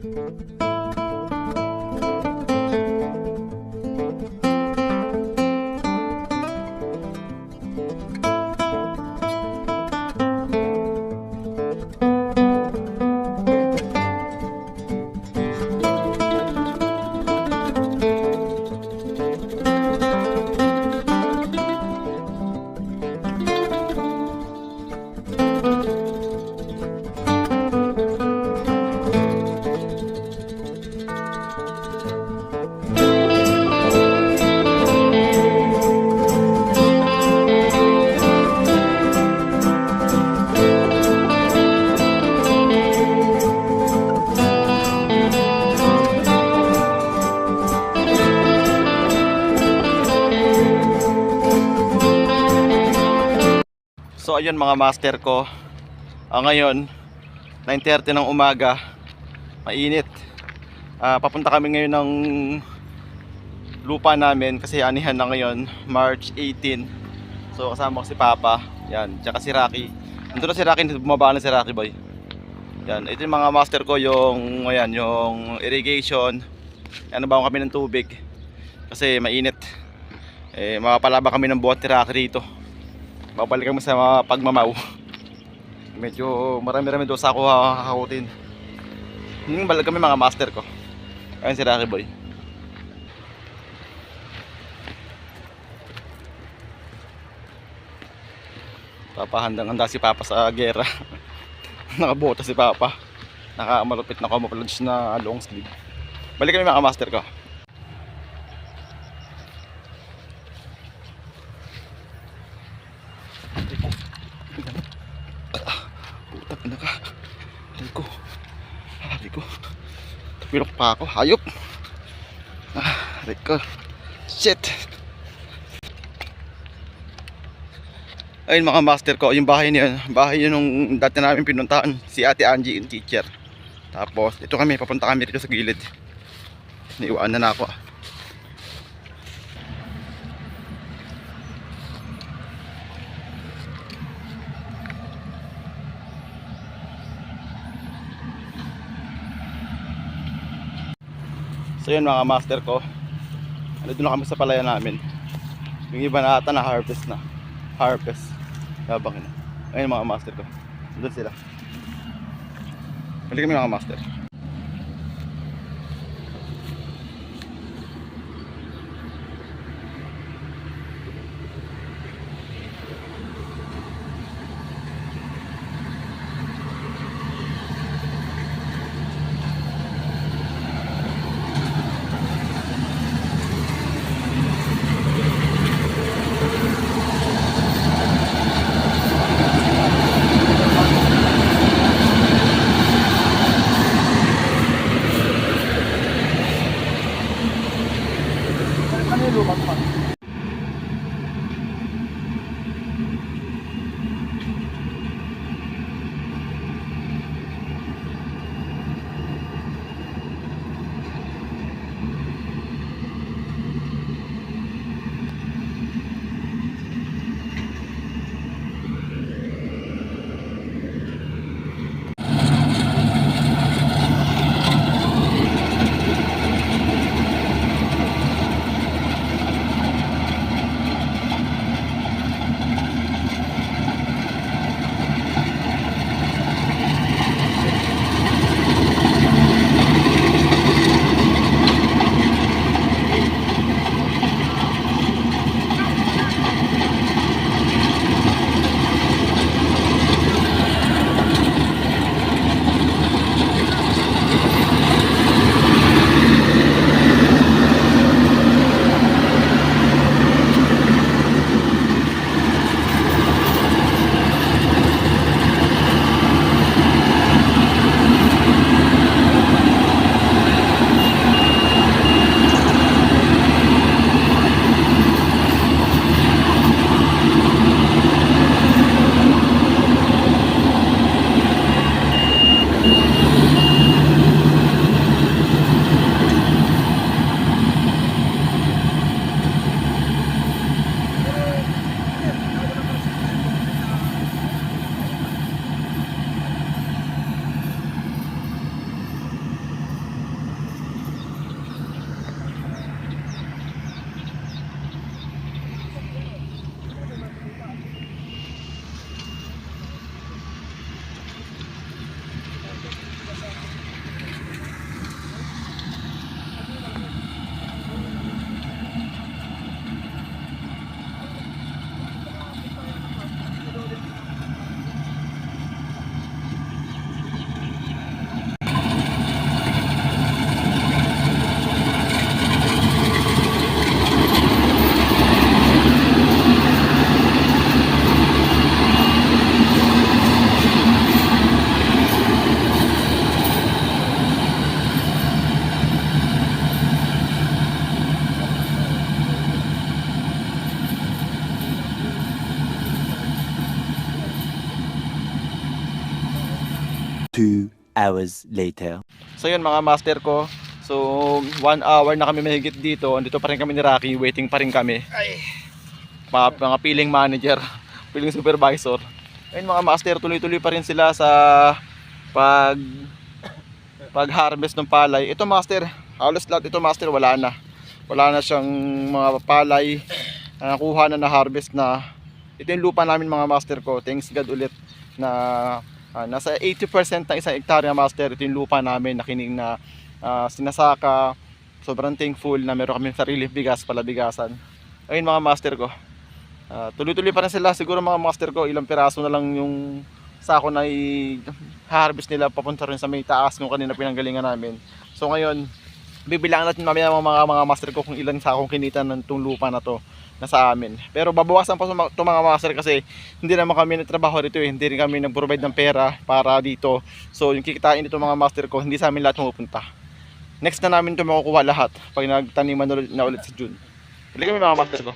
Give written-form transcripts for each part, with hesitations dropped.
So ayun mga master ko, ngayon 9:30 ng umaga, mainit. Papunta kami ngayon ng lupa namin kasi anihan na ngayon, March 18. So kasama ko si Papa, yan, tsaka si Rocky. Nandun na si Rocky, bumaba na si Rocky boy. Yan, ito yung mga master ko, yung ayan, yung irrigation. Ano ba kami ng tubig kasi mainit. Mapapalaba kami ng buhat ni Rocky rito. Babalik kami sa pagmamaw. Medyo marami-rami doon sa ako hakutin. Yung balik kami mga master ko. Ayun si Rocky boy. Papahandang-handa si Papa sa gera. Nakabota si Papa. Nakamalupit na camouflage na long sleeve. Balik kami mga master ko. Putang ina ka. Hari ko. Tapilok pa ako. Hayop. Hari ko. Shit. Ayun mga master ko, yung bahay niya, bahay yun nung dati namin pinuntahan, si Ate Angie, yung teacher. Tapos ito kami, papunta kami dito sa gilid. Niiwaan na ako. So yun mga master ko, doon na kami sa palayan namin. Yung iba na ata na harvest na. Harvest. Labang na. Ayun mga master ko. Doon sila. Balik kami mga master. hours later. So yun mga master ko. So 1 hour na kami mahigit dito. Andito pa rin kami ni Rocky. Waiting pa rin kami. Mga peeling manager, peeling supervisor. Ayun mga master, tuloy-tuloy pa rin sila sa pag harvest ng palay. Ito master, halos lahat ito master wala na. Wala na siyang mga palay na nakuha na harvest na. Ito yung lupa namin mga master ko. Thanks God ulit na nasa 80% ng isang hektarya master. Ito yung lupa namin na kining na sinasaka. Sobrang thankful na meron kami sarili bigas, palabigasan. Ayun mga master ko. Tuloy-tuloy pa rin sila. Siguro mga master ko, ilang piraso na lang yung sako na i-harvest nila papunta rin sa may taas nung kanina pinanggalingan namin. So ngayon, bibilangan natin mamaya mga master ko kung ilang sakong kinita ng itong lupa na to na sa amin. Pero babawasan pa itong mga master kasi hindi naman kami nagtrabaho dito eh. Hindi rin kami nag-provide ng pera para dito. So yung kikitain nito mga master ko, hindi sa amin lahat mapupunta. Next na namin ito makukuha lahat pag nagtaniman na ulit sa June. Bili kami mga master ko.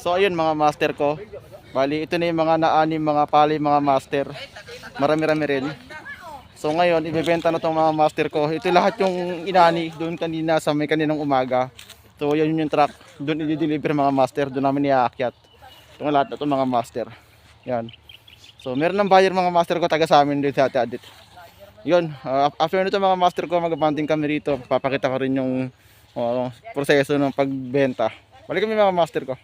So ayun mga master ko. Bali ito na yung mga naanim mga palay mga master. Marami-rami rin. So ngayon ibebenta na tong mga master ko. Ito lahat yung inani doon kanina sa may kaninang umaga. So yun yung truck. Doon i-deliver mga master. Doon namin iaakyat. Itong lahat na itong mga master. Yan. So meron ng buyer mga master ko taga sa amin dito sa Ate Adit. Yun. After nito mga master ko mag-banding kami rito. Papakita ko rin yung proseso ng pagbenta. Balik kami mga master ko.